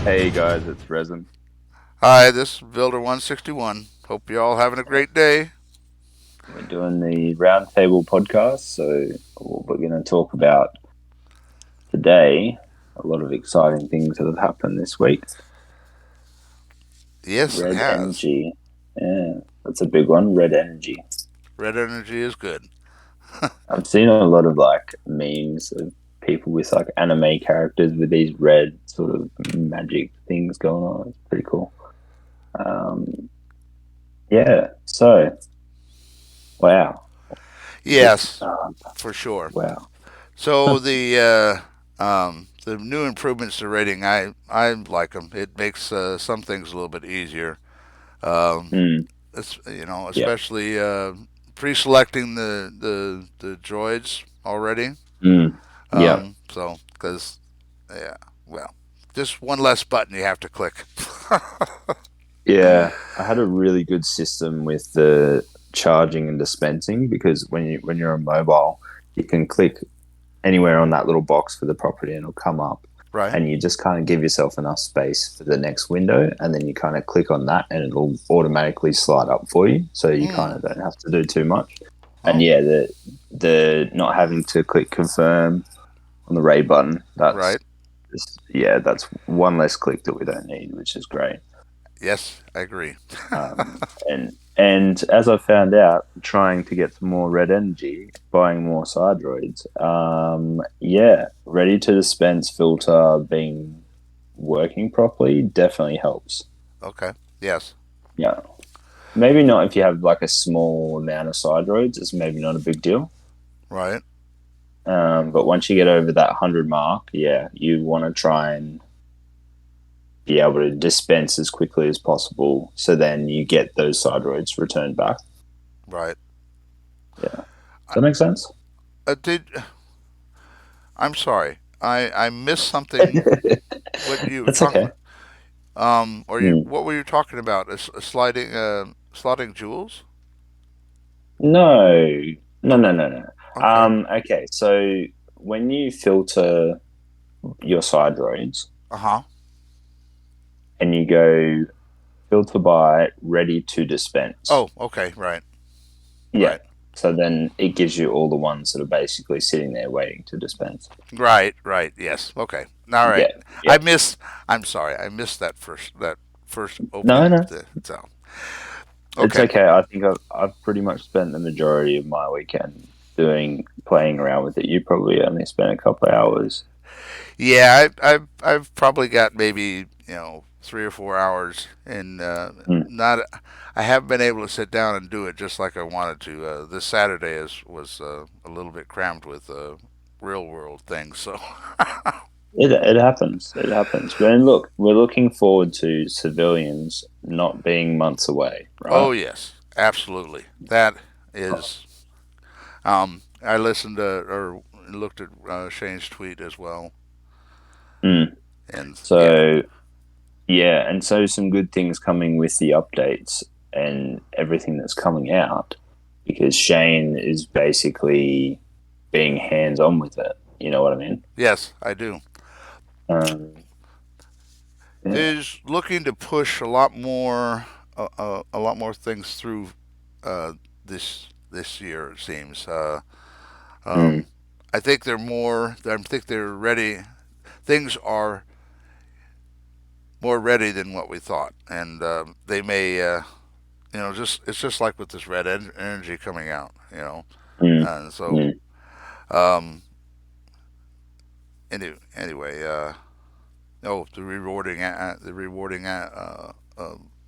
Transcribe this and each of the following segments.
Hey guys, it's Resin. Hi, this is Builder 161. Hope you're all having a great day. We're doing the Roundtable podcast, so what we're going to talk about today, a lot of exciting things that have happened this week. Yes, it Red has. energy, yeah, that's a big one. Red energy. Red energy is good. I've seen a lot of like memes of people with like anime characters with these red sort of magic things going on. It's pretty cool. Um, yeah. So, wow, just Yes, for sure. wow. So the new improvements to rating, I like them. It makes some things a little bit easier. Um, Mm, yeah. especially pre-selecting the droids already. Mm, yeah. So because yeah, well, just one less button you have to click. Yeah, I had a really good system with the charging and dispensing because when you're on mobile, you can click anywhere on that little box for the property and it'll come up, Right. and you just kind of give yourself enough space for the next window, and then you kind of click on that and it'll automatically slide up for you, so you kind Mm. of don't have to do too much. And Oh, yeah, the not having to click confirm on the Ray button, right. that's one less click that we don't need, which is great. Yes, I agree. And as I found out, trying to get some more red energy, buying more side droids. Yeah, ready to dispense filter being working properly definitely helps. Okay. Yes. Yeah, maybe not if you have like a small amount of side droids. It's maybe not a big deal. Right. But once you get over that 100 mark, yeah, you want to try and be able to dispense as quickly as possible, so then you get those side droids returned back. Right. Yeah. Does I, that make sense? did I'm sorry. I missed something. What you were That's talking okay. about? Or you Mm. what were you talking about? A sliding slotting jewels? No, no, Oh, no, no, no. okay. Okay, so when you filter your side roads Uh huh. and you go filter by ready to dispense, Oh, okay. Right. yeah. Right. So then it gives you all the ones that are basically sitting there waiting to dispense. Right. Right. Yes. Okay. All right. Yeah, yeah. I missed. I'm sorry. I missed that first No, opening no, of the so. it's Okay. okay. I think I've pretty much spent the majority of my weekend doing playing around with it. You probably only spent a couple of hours. Yeah. I've probably got maybe 3 or 4 hours, and Mm. not. I haven't been able to sit down and do it just like I wanted to. This Saturday was a little bit crammed with real world things. So. It happens. It happens. But and look, we're looking forward to civilians not being months away, right? Oh yes, absolutely. That is. I listened to or looked at Shane's tweet as well, Mm. and yeah, So yeah, and so some good things coming with the updates and everything that's coming out, because Shane is basically being hands on with it. You know what I mean? yes, I do. Um, yeah. Is looking to push a lot more things through uh, this year. It seems. Mm. Um, I think they're more. I think they're ready. Things are more ready than what we thought, and they may. Just it's just like with this energy coming out. Mm. And so Mm. um, anyway, oh, the rewarding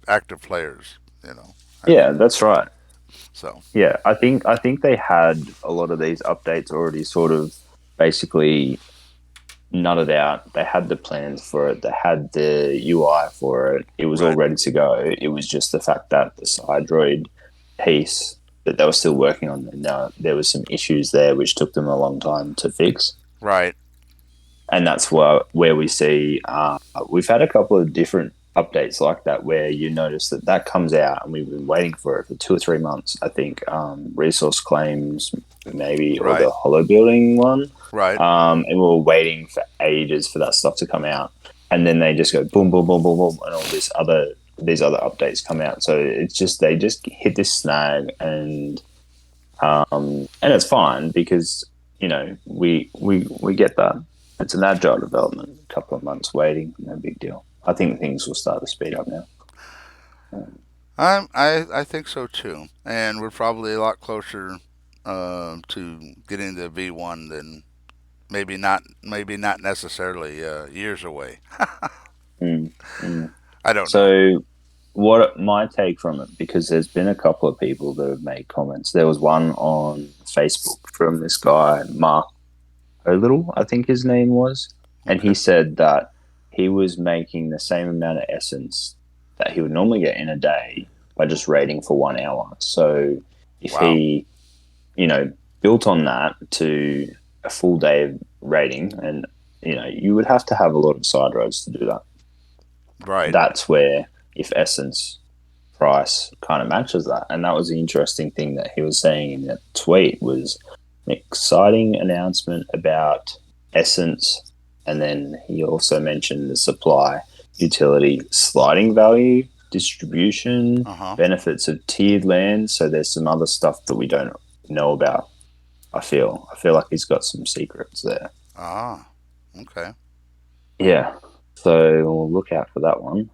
active players. I Yeah, think that's right. so. Yeah, I think they had a lot of these updates already sort of basically nutted out. They had the plans for it. They had the UI for it. It was all Right, ready to go. It was just the fact that the side droid piece that they were still working on. Now there was some issues there which took them a long time to fix, right, and that's where we see we've had a couple of different updates like that where you notice that comes out and we've been waiting for it for 2 or 3 months. I think resource claims maybe, or the right, hollow building one, right. and we were waiting for ages for that stuff to come out. and then they just go boom, boom, boom, boom, boom, and all these other updates come out. So it's just they just hit this snag, and it's fine because we get that. It's an agile development. A couple of months waiting, no big deal. I think things will start to speed up now. I think so too, and we're probably a lot closer to getting the V1 than maybe not necessarily years away. Mm, mm. I don't know. So, what my take from it, because there's been a couple of people that have made comments. There was one on Facebook from this guy, Mark O'Little, I think his name was, and Okay. he said that he was making the same amount of essence that he would normally get in a day by just raiding for 1 hour. So, if Wow. he, you know, built on that to a full day of raiding, and you would have to have a lot of side roads to do that. Right. That's where if essence price kind of matches that. And that was the interesting thing that he was saying in that tweet was an exciting announcement about essence. And then he also mentioned the supply, utility, sliding value, distribution, Uh huh. benefits of tiered land. So there's some other stuff that we don't know about. I feel like he's got some secrets there. Ah. Okay. Yeah. So we'll look out for that one.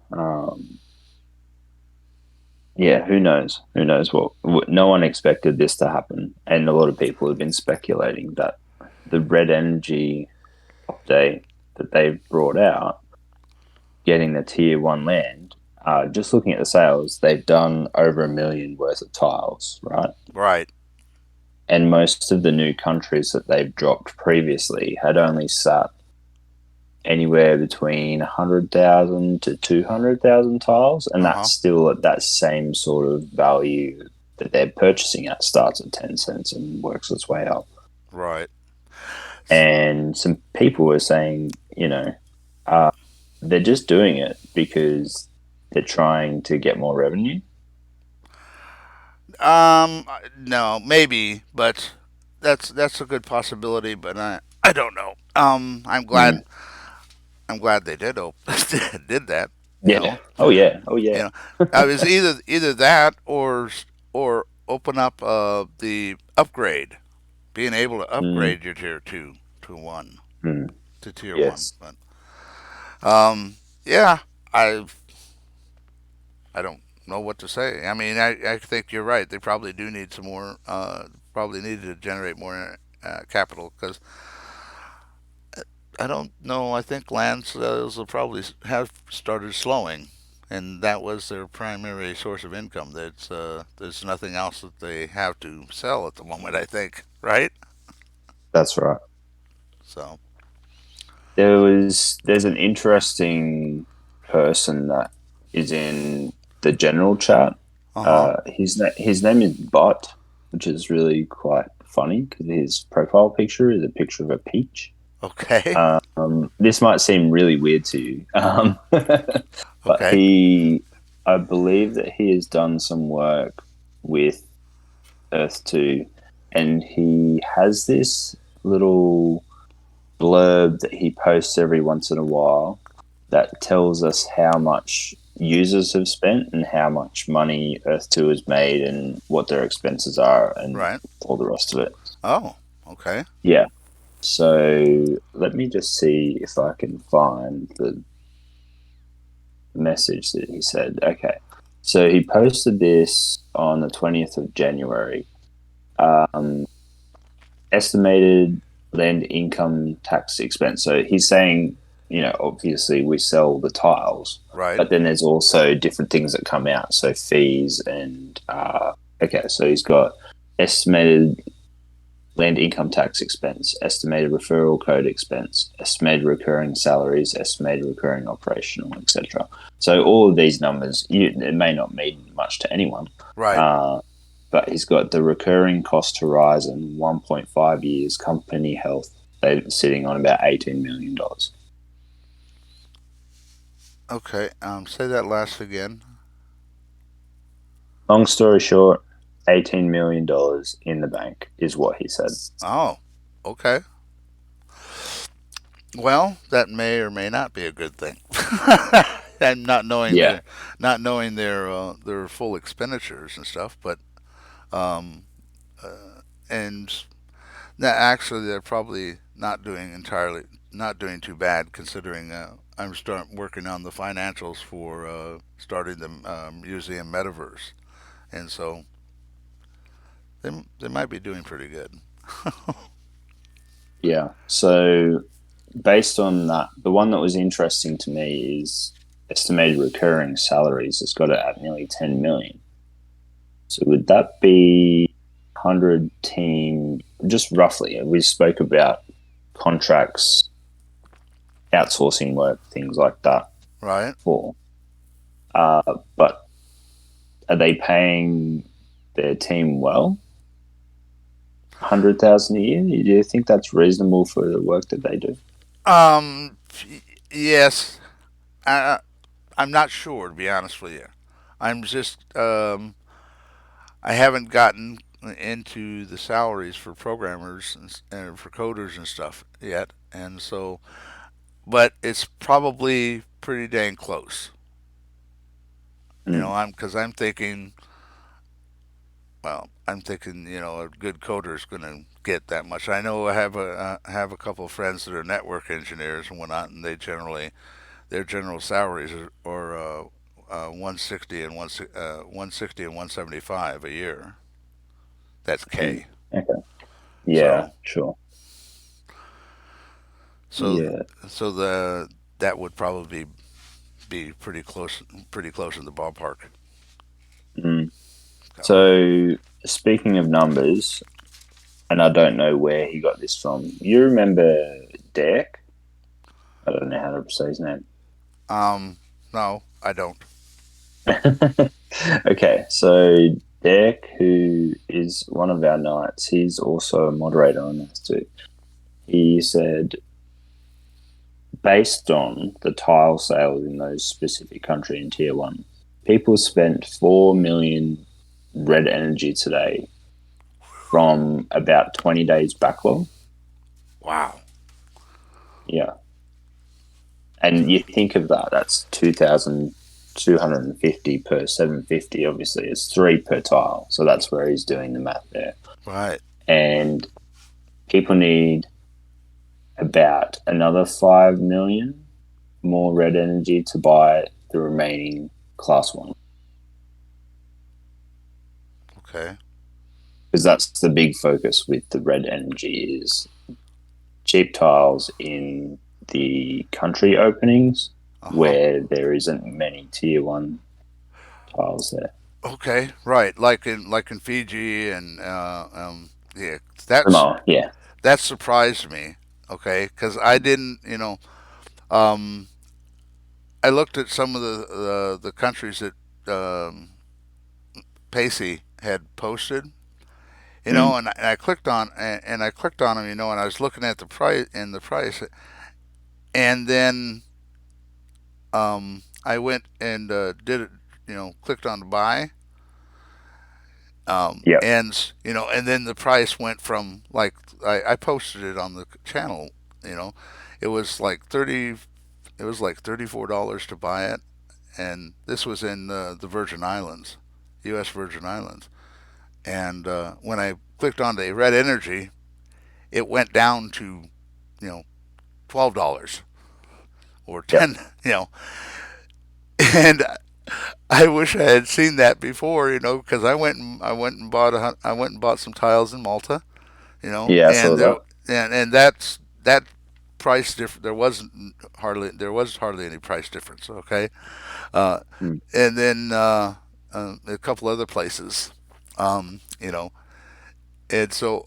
Yeah, who knows? Who knows what? No one expected this to happen, and a lot of people have been speculating that the red energy update that they've brought out, getting the tier one land. Just looking at the sales, they've done over 1 million worth of tiles, right? Right. And most of the new countries that they've dropped previously had only sat anywhere between 100,000 to 200,000 tiles, and Uh that's huh. still at that same sort of value that they're purchasing at. Starts at 10 cents and works its way up. Right. And some people were saying, uh, they're just doing it because they're trying to get more revenue. No, maybe, but that's a good possibility. But I don't know. Mm. I'm glad they did that. You Yeah. know. Oh yeah. Oh You yeah. know. I was either that or open up the upgrade, being able to Mm. upgrade your tier two to one Mm. to tier one. Yes. But yeah, I I don't know what to say. I mean, I think you're right. They probably do need some more. Probably need to generate more capital because I don't know. I think land sales will probably have started slowing, and that was their primary source of income. There's nothing else that they have to sell at the moment. I think, right? That's right. So, There's an interesting person that is in the general chat. uh huh. His name is Bot, which is really quite funny because his profile picture is a picture of a peach. Okay. This might seem really weird to you, but Okay. I believe that he has done some work with Earth 2, and he has this little blurb that he posts every once in a while that tells us how much users have spent and how much money Earth 2 has made and what their expenses are and Right. all the rest of it. Oh. Okay. Yeah. So let me just see if I can find the message that he said. Okay. So he posted this on the 20th of January. Um, estimated land income tax expense. So he's saying, obviously we sell the tiles, Right. but then there's also different things that come out. So fees and, okay, so he's got estimated land income tax expense, estimated referral code expense, estimated recurring salaries, estimated recurring operational, etc. So all of these numbers, it may not mean much to anyone, Right. uh, but he's got the recurring cost horizon, 1.5 years, company health, they're sitting on about $18 million. Okay. Say that last again. Long story short, $18 million in the bank is what he said. Oh. Okay. Well, that may or may not be a good thing. and Yeah, not knowing their full expenditures and stuff. But um, and actually, they're probably not doing too bad considering I'm start working on the financials for starting the museum metaverse, and so they might be doing pretty good. yeah. So based on that, the one that was interesting to me is estimated recurring salaries. It's got it at nearly 10 million. So would that be 100 team, just roughly? We spoke about contracts, outsourcing work, things like that Right. before. But are they paying their team well? 100,000 a year? Do you think that's reasonable for the work that they do? Um. Yes. I I'm not sure to be honest with you. I'm just I haven't gotten into the salaries for programmers and for coders and stuff yet, and so but it's probably pretty dang close. Mm, I'm because I'm thinking, well, I'm thinking, a good coder is going to get that much. I know I have a couple of friends that are network engineers and whatnot, and their general salaries are 160 and 160 and 175 a year. That's mm. K. Okay. Yeah, So sure. so Yeah. so the that would probably be pretty close in the ballpark. Mm. So So speaking of numbers, and I don't know where he got this from. You remember Derek? I don't know how to say his name. no, I don't. Okay, so Derek, who is one of our knights, he's also a moderator on this too. He said, based on the tile sales in those specific country in tier one, people spent 4 million red energy today from about 20 days backlog. Wow. Yeah. And you think of that, that's 2,250 per 750. Obviously, it's three per tile. So that's where he's doing the math there. Right. And people need about another 5 million more red energy to buy the remaining class one. Okay. Because that's the big focus with the red energy is cheap tiles in the country openings Uh huh. where there isn't many tier one tiles there. Okay. Right. Like in Fiji and yeah, that's Samoa, yeah. that surprised me. Okay, because I didn't. Um, I looked at some of the countries that um, Pacey had posted. Mm, And I clicked on and I clicked on them. And I was looking at the price, and then I went and did it. Clicked on to buy. yeah, And then the price went from like I posted it on the channel. You know, it was like 30. It was like $34 to buy it, and this was in the Virgin Islands, U.S. Virgin Islands. And when I clicked on the Red Energy, it went down to $12 or yeah, 10. And I wish I had seen that before, because I went and bought some tiles in Malta, yeah. I saw and that. that price difference. There was hardly any price difference. Okay, uh, Mm, and then a couple other places, um, you know, and so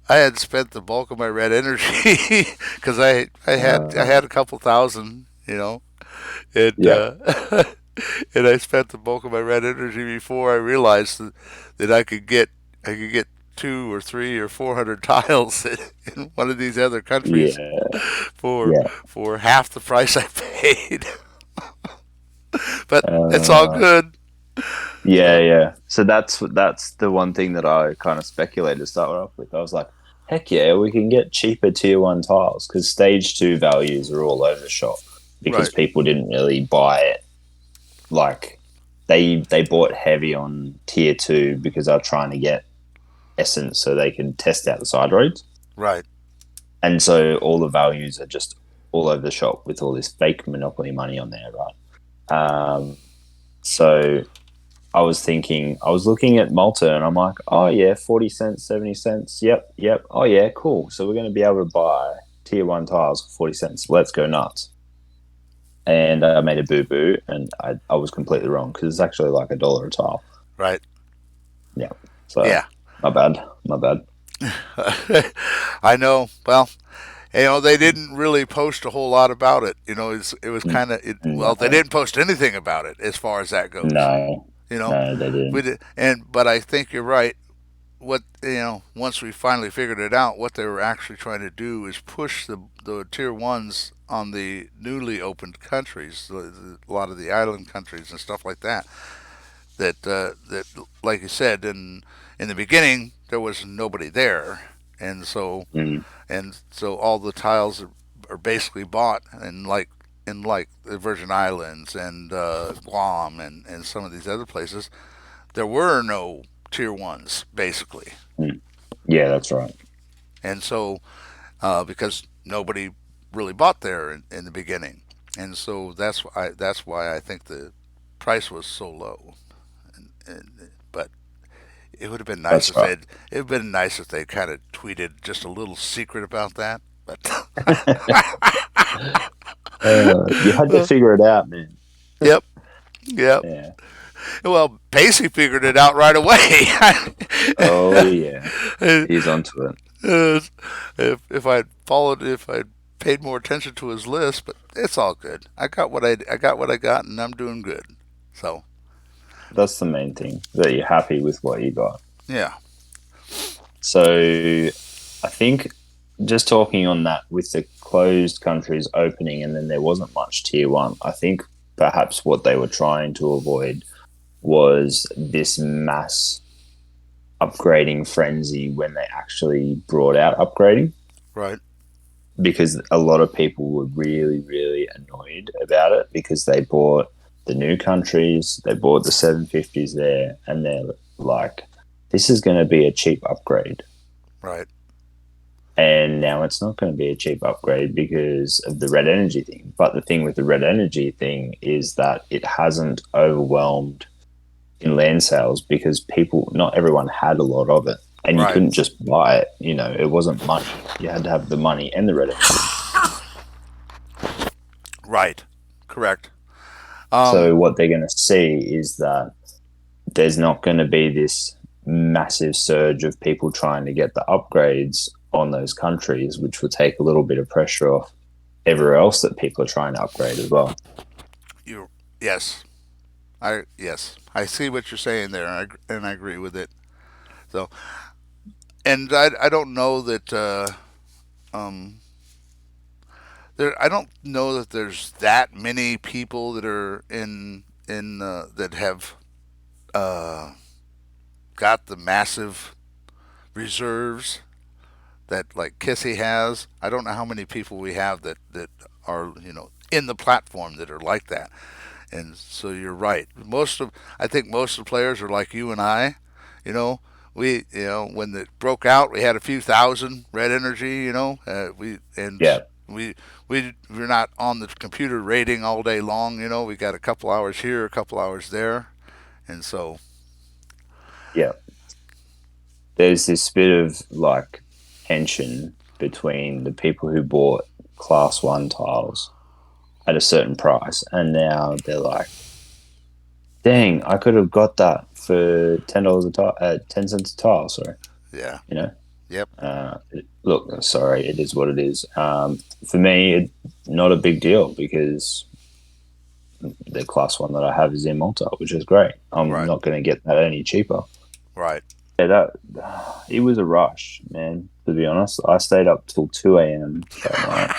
I had spent the bulk of my red energy because I uh, had a couple thousand, and yeah, and I spent the bulk of my red energy before I realized that I could get 2 or 3 or 400 tiles in one of these other countries yeah, for yeah. half the price I paid. But it's all Uh, good. yeah, So yeah. So that's the one thing that I kind of speculated to start off with. I was like, heck yeah, we can get cheaper tier one tiles because stage two values are all overshot. because Right. people didn't really buy it. Like they bought heavy on tier two because they're trying to get essence so they can test out the side roads. Right. And so all the values are just all over the shop with all this fake monopoly money on there, right? So I was looking at Malta and I'm like, oh yeah, 40 cents, 70 cents. Yep, yep. Oh yeah, cool. So we're going to be able to buy tier one tiles for 40 cents. Let's go nuts. And I made a boo boo and I was completely wrong because it's actually like $1 a tile. Right. Yeah. So Yeah. my bad. My bad. I know. Well, they didn't really post a whole lot about it. It was kind of well, they No, didn't post anything about it as far as that goes. no, You know, no, they we didn't. did, but I think you're right. What once we finally figured it out, what they were actually trying to do is push the tier ones on the newly opened countries, a lot of the island countries and stuff like that. That like you said, in the beginning there was nobody there, and so Mm, all the tiles are basically bought, and like the Virgin Islands and Guam and some of these other places, there were no tier ones basically, mm. Yeah, that's right. and so because nobody really bought there in the beginning, and so that's why I think the price was so low. But it would have been nice That's if right. they kind of tweeted just a little secret about that. But You had to figure it out, man. yep, yep. Yeah. Well, Pacey figured it out right away. Oh yeah, he's onto it. If I'd paid more attention to his list, but it's all good. I got what I got, and I'm doing good. So That's the main thing, that you're happy with what you got. yeah, So I think just talking on that with the closed countries opening and then there wasn't much tier one, I think perhaps what they were trying to avoid was this mass upgrading frenzy when they actually brought out upgrading, right, because a lot of people were really, really annoyed about it because they bought the new countries, they bought the 750s there, and they're like, this is going to be a cheap upgrade. right, And now it's not going to be a cheap upgrade because of the red energy thing. But the thing with the red energy thing is that it hasn't overwhelmed in land sales because people, not everyone had a lot of it. And you right, couldn't just buy it. It wasn't money. You had to have the money and the red energy. right. Correct. Um, So what they're going to see is that there's not going to be this massive surge of people trying to get the upgrades on those countries, which will take a little bit of pressure off everywhere else that people are trying to upgrade as well. you yes, I see what you're saying there, and I agree with it. So, and I don't know that um, I don't know that there's that many people that are in that have uh, got the massive reserves that like Kissy has. I don't know how many people we have that are in the platform that are like that. And so you're right. I think most of the players are like you and I. You know, when it broke out, we had a few thousand red energy. Yeah, We're not on the computer rating all day long. We got a couple hours here, a couple hours there, and so yeah. There's this bit of like tension between the people who bought class one tiles at a certain price, and now they're like, "Dang, I could have got that for $10 a tile, 10 cents a tile." Sorry, yeah, you know. yep, Look, sorry, it is what it is. For me, not a big deal because the class one that I have is in Malta, which is great. I'm right, not going to get that any cheaper. right, Yeah, that it was a rush, man. To be honest, I stayed up till 2 a.m. that night.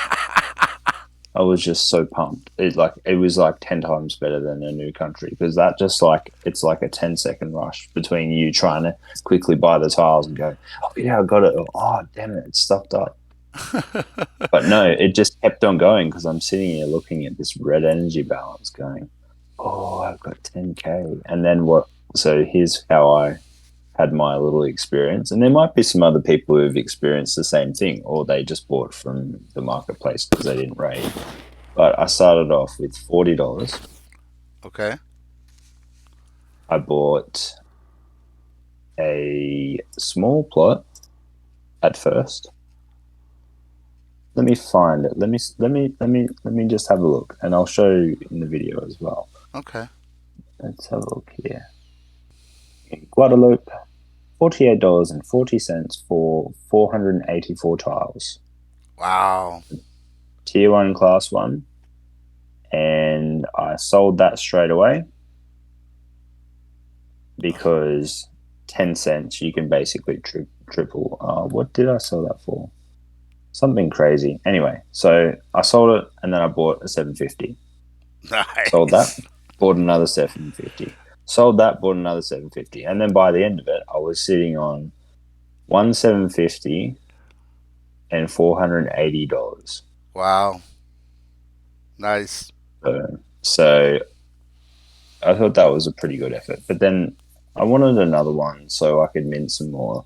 I was just so pumped. It was like 10 times better than a new country because that just like it's like a 10-second rush between you trying to quickly buy the tiles and go, oh yeah, I got it. Or, oh damn it, it's stuffed up. But no, it just kept on going because I'm sitting here looking at this red energy balance going, oh, I've got 10K. And then what? So here's how I had my little experience. And there might be some other people who've experienced the same thing, or they just bought from the marketplace because they didn't raid. But I started off with $40. Okay. I bought a small plot at first. Let me find it. Let me just have a look, and I'll show you in the video as well. Okay. Let's have a look here. In Guadeloupe, $48.40 for 484 tiles. Wow. Tier one, class one, and I sold that straight away because 10 cents you can basically triple. What did I sell that for? Something crazy. Anyway, so I sold it and then I bought a 750. Sold that, Nice. bought another 750. Sold that, bought another 750. And then by the end of it, I was sitting on one 750 and $480. Wow. Nice. So I thought that was a pretty good effort. But then I wanted another one so I could mint some more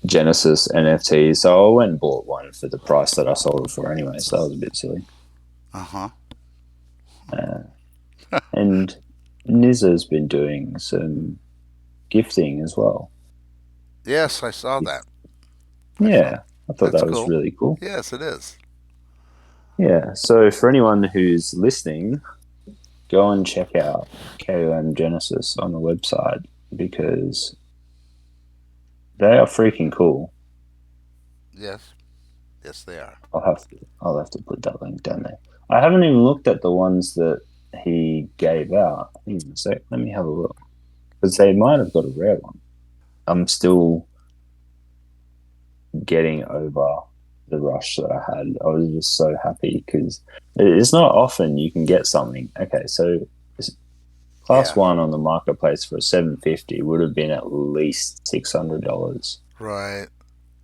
Genesis NFTs. So I went and bought one for the price that I sold it for anyway. So that was a bit silly. Uh huh. Uh, and Nizza's been doing some gifting as well. Yes, I saw that. I saw. Yeah, I thought That's that was cool. really cool. Yes, it is. Yeah, so for anyone who's listening, go and check out KOM Genesis on the website because they are freaking cool. Yes. Yes, they are. I'll have to put that link down there. I haven't even looked at the ones that he gave out. Hang on a sec, let me have a look because they might have got a rare one. I'm still getting over the rush that I had. I was just so happy because it's not often you can get something. Okay, so class Yeah. one on the marketplace for a 750 would have been at least $600. Right.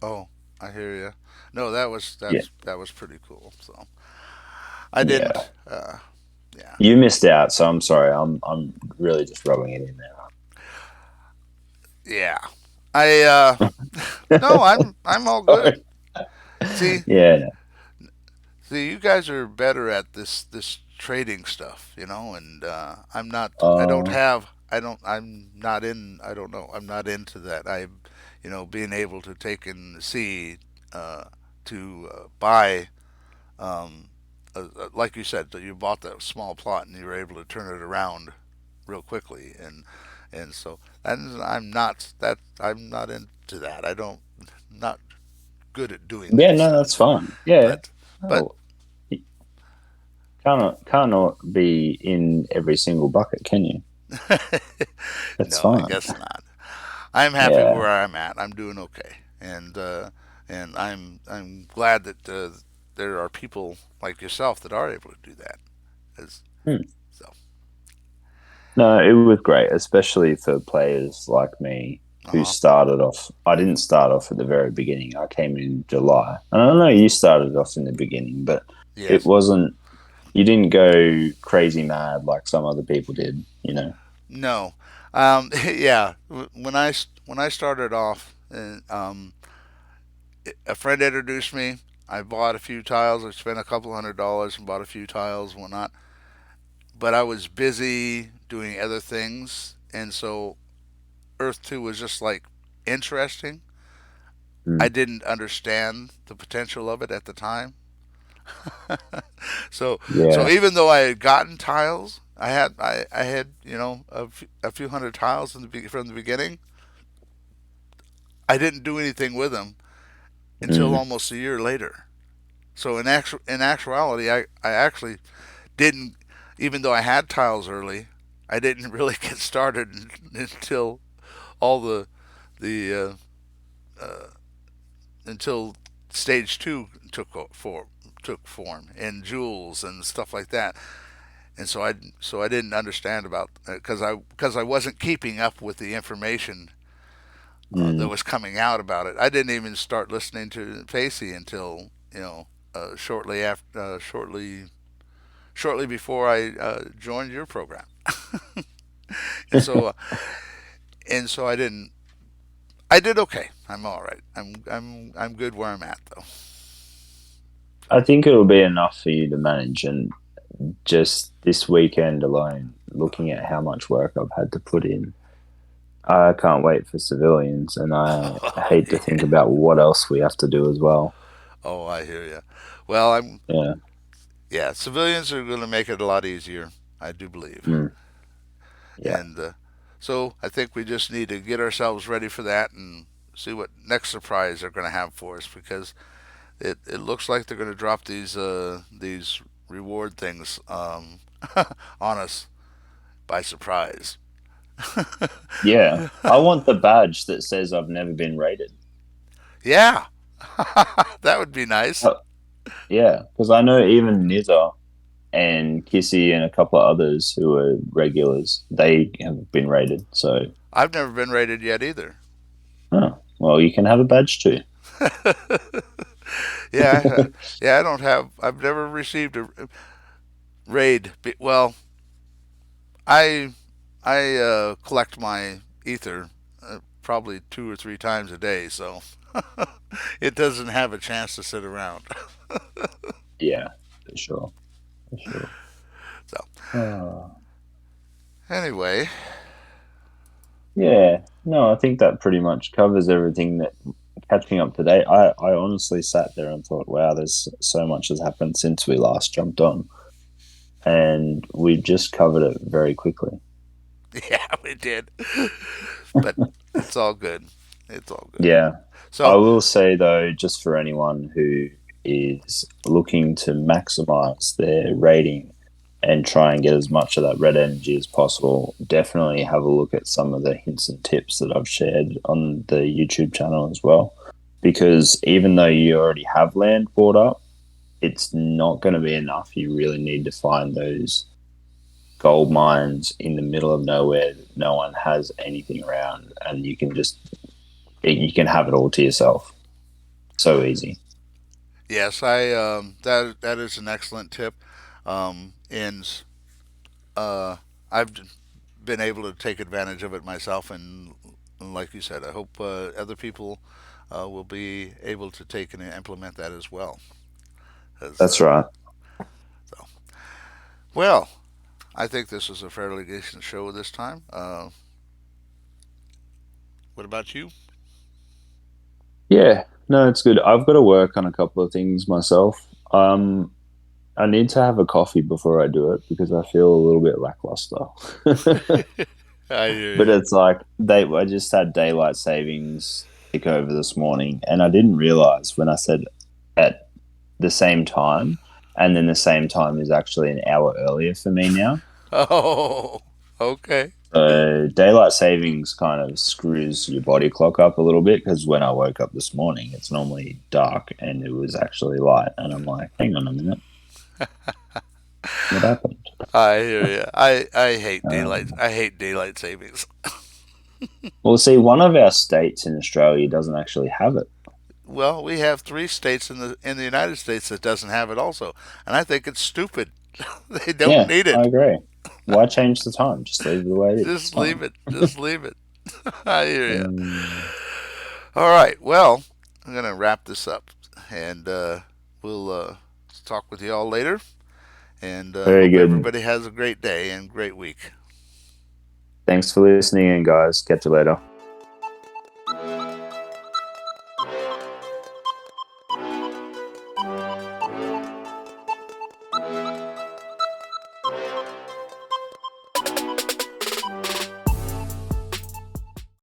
Oh, I hear you. No, Yeah, that was pretty cool. So I yeah. didn't. Yeah. You missed out, so I'm sorry. I'm really just rubbing it in Yeah. I no, I'm all good. there. See, Yeah, no. see, you guys are better at this trading stuff, you know, and I'm not. I don't Uh, have. I don't. I'm not in. I don't know. I'm not into that. Being able to take and see uh, to buy, um, like you said, that you bought that small plot and you were able to turn it around real quickly, and so and I'm not that. I'm not into that. I don't. Not good at doing yeah, that no, that's stuff. fine. Yeah. But Oh, you cannot be in every single bucket, can you? That's no, I fine. guess not. I'm happy Yeah. where I'm at. I'm doing okay, and I'm glad that there are people like yourself that are able to do that. As, Hmm. so, No, it was great, especially for players like me uh who huh. started off. I didn't start off at the very beginning. I came in July. And I know you started off in the beginning, but it Yes. wasn't, you didn't go crazy mad like some other people did, you know? No. Yeah. When I started off, a friend introduced me. I bought a few tiles. I spent a couple $100 and bought a few tiles and whatnot. But I was busy doing other things, and so Earth 2 was just like interesting. I Mm. didn't understand the potential of it at the time. So Yeah. even though I had gotten tiles, I had a few hundred tiles from the beginning. I didn't do anything with them until Mm. almost a year later. So in actuality, I actually didn't, even though I had tiles early, I didn't really get started until all the until stage two took form and jewels and stuff like that. And so I didn't understand about because I wasn't keeping up with the information that Mm. was coming out about it. I didn't even start listening to Pacey until shortly before I joined your program, and so I didn't. I did okay. I'm all right. I'm good where I'm at though. So I think it'll be enough for you to manage. And just this weekend alone, looking at how much work I've had to put in, I can't wait for civilians. And I oh hate to think yeah. about what else we have to do as well. Oh, I hear you. Well, I'm Yeah. yeah. Civilians are going to make it a lot easier. I do believe. Mm. Yeah. And so I think we just need to get ourselves ready for that and see what next surprise they're going to have for us because it looks like they're going to drop these reward things on us by surprise. Yeah. I want the badge that says I've never been rated. Yeah, that would be nice. Uh, yeah. Because I know even Nizza and Kissy and a couple of others who are regulars, they have been rated. So, I've never been rated yet either. oh, well, you can have a badge too. Yeah, yeah. I don't have. I've never received a raid. Well, I collect my ether probably 2 or 3 times a day, so it doesn't have a chance to sit around. Yeah, for sure. For sure. So Oh, anyway, yeah. No, I think that pretty much covers everything that catching up today. I honestly sat there and thought, wow, there's so much has happened since we last jumped on. And we've just covered it very quickly. yeah, we did, but it's all good. It's all good. Yeah. I So will say though, just for anyone who is looking to maximize their rating and try and get as much of that red energy as possible, definitely have a look at some of the hints and tips that I've shared on the YouTube channel as well. Because even though you already have land bought up, it's not going to be enough. You really need to find those gold mines in the middle of nowhere that no one has anything around, and you can have it all to yourself. So easy. yes, I that is an excellent tip. And I've been able to take advantage of it myself, and like you said, I hope other people will be able to take and implement that as well. As, That's right. so, well, I think this was a fairly decent show this time. What about you? Yeah, no, it's good. I've got to work on a couple of things myself. I need to have a coffee before I do it because I feel a little bit lackluster. I hear But you. it's like I just had daylight savings tick over this morning, and I didn't realize when I said at the same time, and then the same time is actually an hour earlier for me now. Oh, okay. So daylight savings kind of screws your body clock up a little bit because when I woke up this morning, it's normally dark and it was actually light, and I'm like, hang on a minute, what happened? I hear you. I hate daylight. Um, I hate daylight savings. well, see, one of our states in Australia doesn't actually have it. Well, we have 3 states in the United States that doesn't have it also, and I think it's stupid. They don't Yeah, need I it. agree. Why change the time? Just leave it the way it is. It's Just fine. leave it. Just leave it. I hear you. Um, All right. Well, I'm gonna wrap this up, and we'll talk with you all later. And very hope good. everybody has a great day and great week. Thanks for listening in, guys. Catch you later.